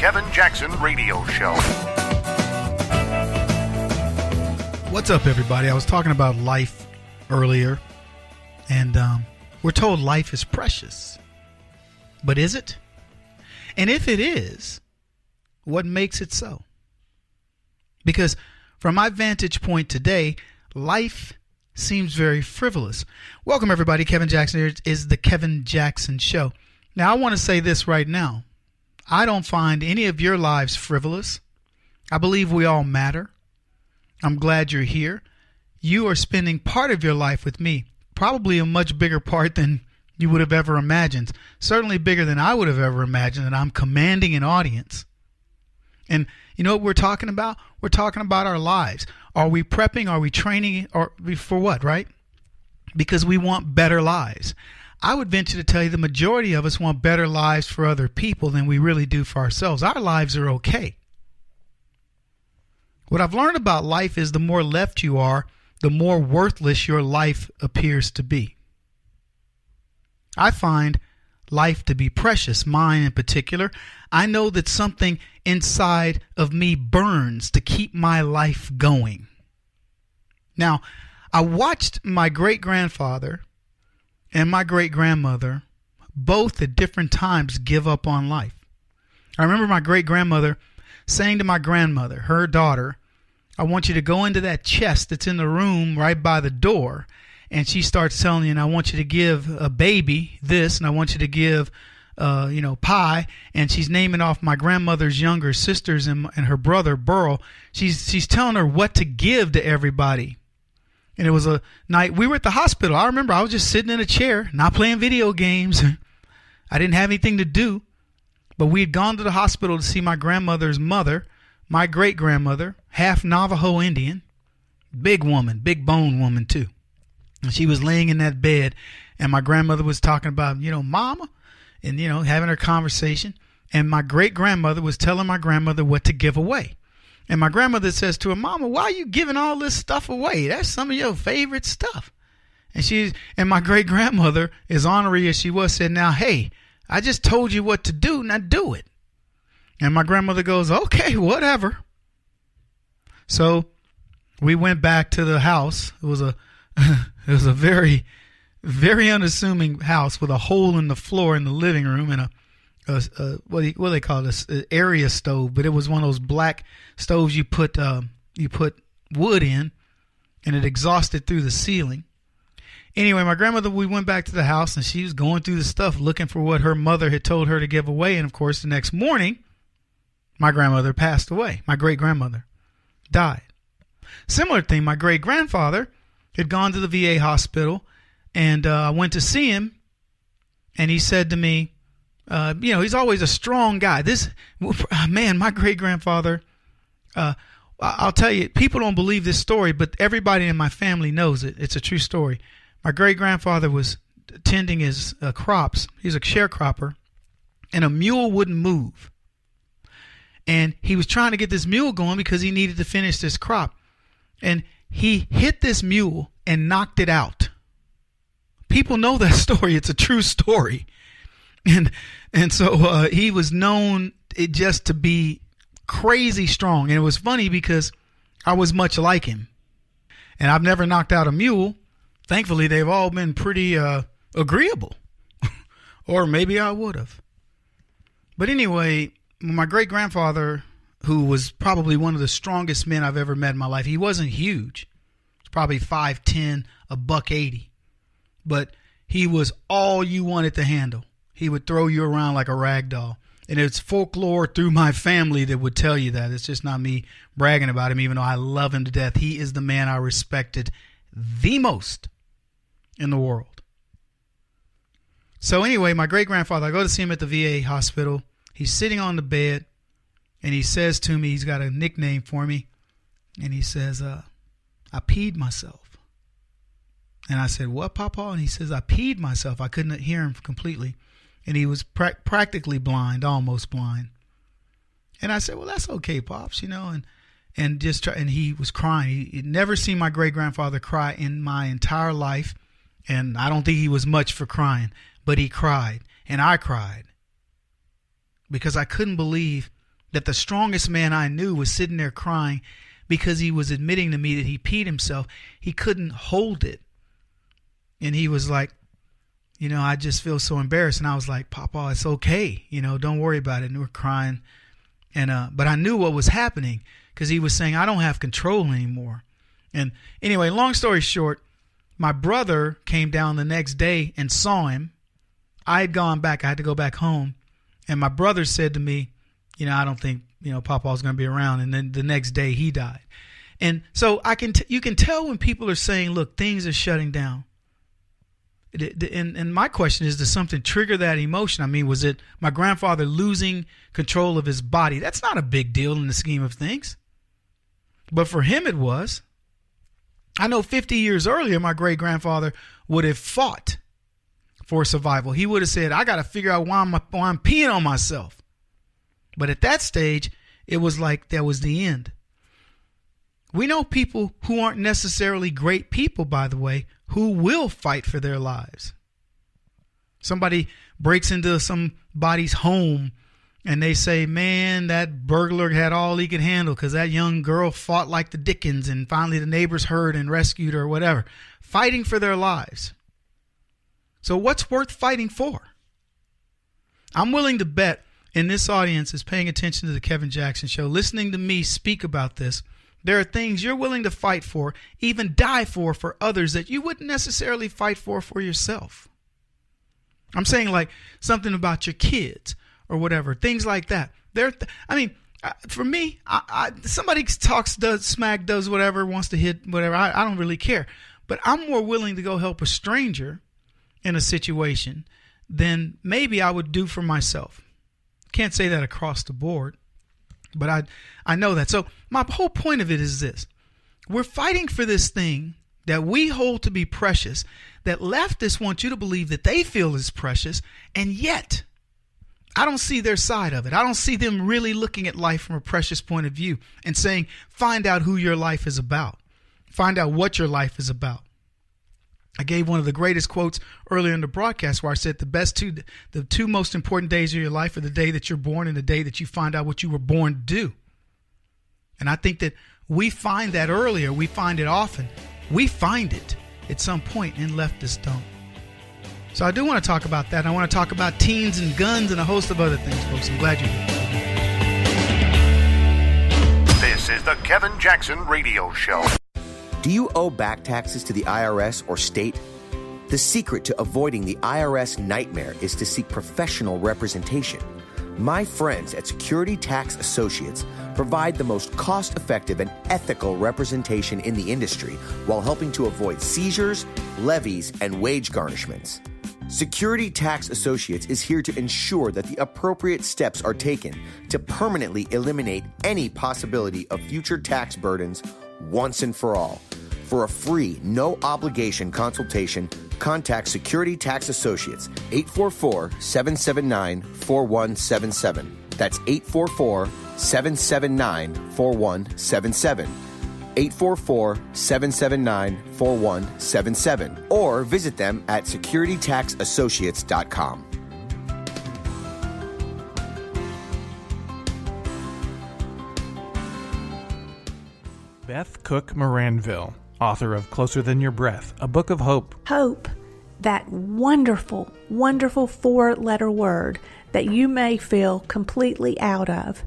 Kevin Jackson Radio Show. What's up, everybody? I was talking about life earlier, and we're told life is precious. But is it? And if it is, what makes it so? Because from my vantage point today, life seems very frivolous. Welcome, everybody. Kevin Jackson here. It is the Kevin Jackson Show. Now, I want to say this right now. I don't find any of your lives frivolous. I believe we all matter. I'm glad you're here. You are spending part of your life with me, probably a much bigger part than you would have ever imagined, certainly bigger than I would have ever imagined, and I'm commanding an audience. And you know what we're talking about? We're talking about our lives. Are we prepping? Are we training? Or for what, right? Because we want better lives. I would venture to tell you the majority of us want better lives for other people than we really do for ourselves. Our lives are okay. What I've learned about life is the more left you are, the more worthless your life appears to be. I find life to be precious, mine in particular. I know that something inside of me burns to keep my life going. Now, I watched my great-grandfather and my great-grandmother both at different times give up on life. I remember my great-grandmother saying to my grandmother, her daughter, I want you to go into that chest that's in the room right by the door. And she starts telling you, and I want you to give a baby this, and I want you to give, pie. And she's naming off my grandmother's younger sisters and her brother, Burl. She's telling her what to give to everybody. And it was a night, we were at the hospital. I remember I was just sitting in a chair, not playing video games. I didn't have anything to do. But we had gone to the hospital to see my grandmother's mother, my great-grandmother, half Navajo Indian, big woman, big bone woman too. And she was laying in that bed, and my grandmother was talking about, mama, and, having her conversation. And my great-grandmother was telling my grandmother what to give away. And my grandmother says to her, Mama, why are you giving all this stuff away? That's some of your favorite stuff. And my great-grandmother, as ornery as she was, said, now, hey, I just told you what to do, now do it. And my grandmother goes, okay, whatever. So we went back to the house. It was a very, very unassuming house with a hole in the floor in the living room and what do they call this? Area stove, but it was one of those black stoves you put wood in, and it exhausted through the ceiling. Anyway, my grandmother, we went back to the house, and she was going through the stuff looking for what her mother had told her to give away. And of course, the next morning, my grandmother passed away. My great-grandmother died. Similar thing, my great-grandfather had gone to the VA hospital, and I went to see him, and he said to me, he's always a strong guy. My great-grandfather, I'll tell you, people don't believe this story, but everybody in my family knows it. It's a true story. My great-grandfather was tending his crops. He's a sharecropper, and a mule wouldn't move. And he was trying to get this mule going because he needed to finish this crop. And he hit this mule and knocked it out. People know that story. It's a true story. And so he was known just to be crazy strong. And it was funny because I was much like him. And I've never knocked out a mule. Thankfully, they've all been pretty agreeable. Or maybe I would have. But anyway, my great-grandfather, who was probably one of the strongest men I've ever met in my life, he wasn't huge. He was probably 5'10", $180. But he was all you wanted to handle. He would throw you around like a rag doll. And it's folklore through my family that would tell you that. It's just not me bragging about him, even though I love him to death. He is the man I respected the most in the world. So anyway, my great-grandfather, I go to see him at the VA hospital. He's sitting on the bed, and he says to me, he's got a nickname for me, and he says, I peed myself. And I said, what, Papa? And he says, I peed myself. I couldn't hear him completely. And he was practically blind, almost blind. And I said, well, that's okay, Pops, and he was crying. He'd never seen my great-grandfather cry in my entire life, and I don't think he was much for crying, but he cried, and I cried, because I couldn't believe that the strongest man I knew was sitting there crying because he was admitting to me that he peed himself. He couldn't hold it. And he was like, I just feel so embarrassed. And I was like, Papa, it's okay. Don't worry about it. And we're crying. But I knew what was happening because he was saying, I don't have control anymore. And anyway, long story short, my brother came down the next day and saw him. I had gone back. I had to go back home. And my brother said to me, I don't think, Papa's going to be around. And then the next day he died. And so you can tell when people are saying, look, things are shutting down. And my question is, does something trigger that emotion? I mean, was it my grandfather losing control of his body? That's not a big deal in the scheme of things. But for him, it was. I know 50 years earlier, my great-grandfather would have fought for survival. He would have said, I got to figure out why I'm peeing on myself. But at that stage, it was like that was the end. We know people who aren't necessarily great people, by the way, who will fight for their lives. Somebody breaks into somebody's home and they say, man, that burglar had all he could handle because that young girl fought like the Dickens, and finally the neighbors heard and rescued her or whatever. Fighting for their lives. So what's worth fighting for? I'm willing to bet, and this audience is paying attention to the Kevin Jackson Show, listening to me speak about this, there are things you're willing to fight for, even die for others that you wouldn't necessarily fight for yourself. I'm saying like something about your kids or whatever, things like that. For me, somebody talks, does smack, does whatever, wants to hit whatever. I don't really care. But I'm more willing to go help a stranger in a situation than maybe I would do for myself. Can't say that across the board. But I know that. So my whole point of it is this. We're fighting for this thing that we hold to be precious, that leftists want you to believe that they feel is precious, and yet I don't see their side of it. I don't see them really looking at life from a precious point of view and saying, find out who your life is about. Find out what your life is about. I gave one of the greatest quotes earlier in the broadcast where I said the two most important days of your life are the day that you're born and the day that you find out what you were born to do. And I think that we find that earlier. We find it often. We find it at some point, and leftists don't. So I do want to talk about that. I want to talk about teens and guns and a host of other things, folks. I'm glad you're here. This is the Kevin Jackson Radio Show. Do you owe back taxes to the IRS or state? The secret to avoiding the IRS nightmare is to seek professional representation. My friends at Security Tax Associates provide the most cost-effective and ethical representation in the industry while helping to avoid seizures, levies, and wage garnishments. Security Tax Associates is here to ensure that the appropriate steps are taken to permanently eliminate any possibility of future tax burdens once and for all. For a free, no-obligation consultation, contact Security Tax Associates, 844-779-4177. That's 844-779-4177. 844-779-4177. Or visit them at securitytaxassociates.com. Beth Cook Moranville, author of Closer Than Your Breath, a book of hope. Hope, that wonderful, wonderful four-letter word that you may feel completely out of.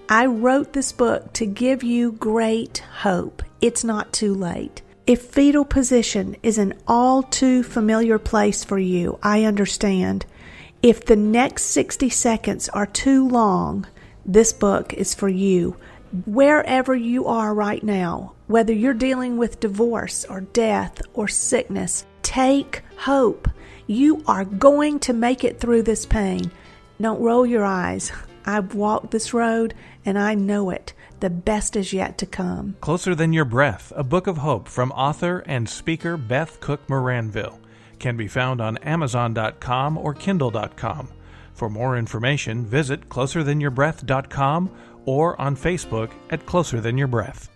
I wrote this book to give you great hope. It's not too late. If fetal position is an all too familiar place for you, I understand. If the next 60 seconds are too long, this book is for you. Wherever you are right now, whether you're dealing with divorce or death or sickness, take hope. You are going to make it through this pain. Don't roll your eyes. I've walked this road and I know it. The best is yet to come. Closer Than Your Breath, a book of hope from author and speaker Beth Cook Moranville, can be found on Amazon.com or Kindle.com. For more information, visit closerthanyourBreath.com or on Facebook at Closer Than Your Breath.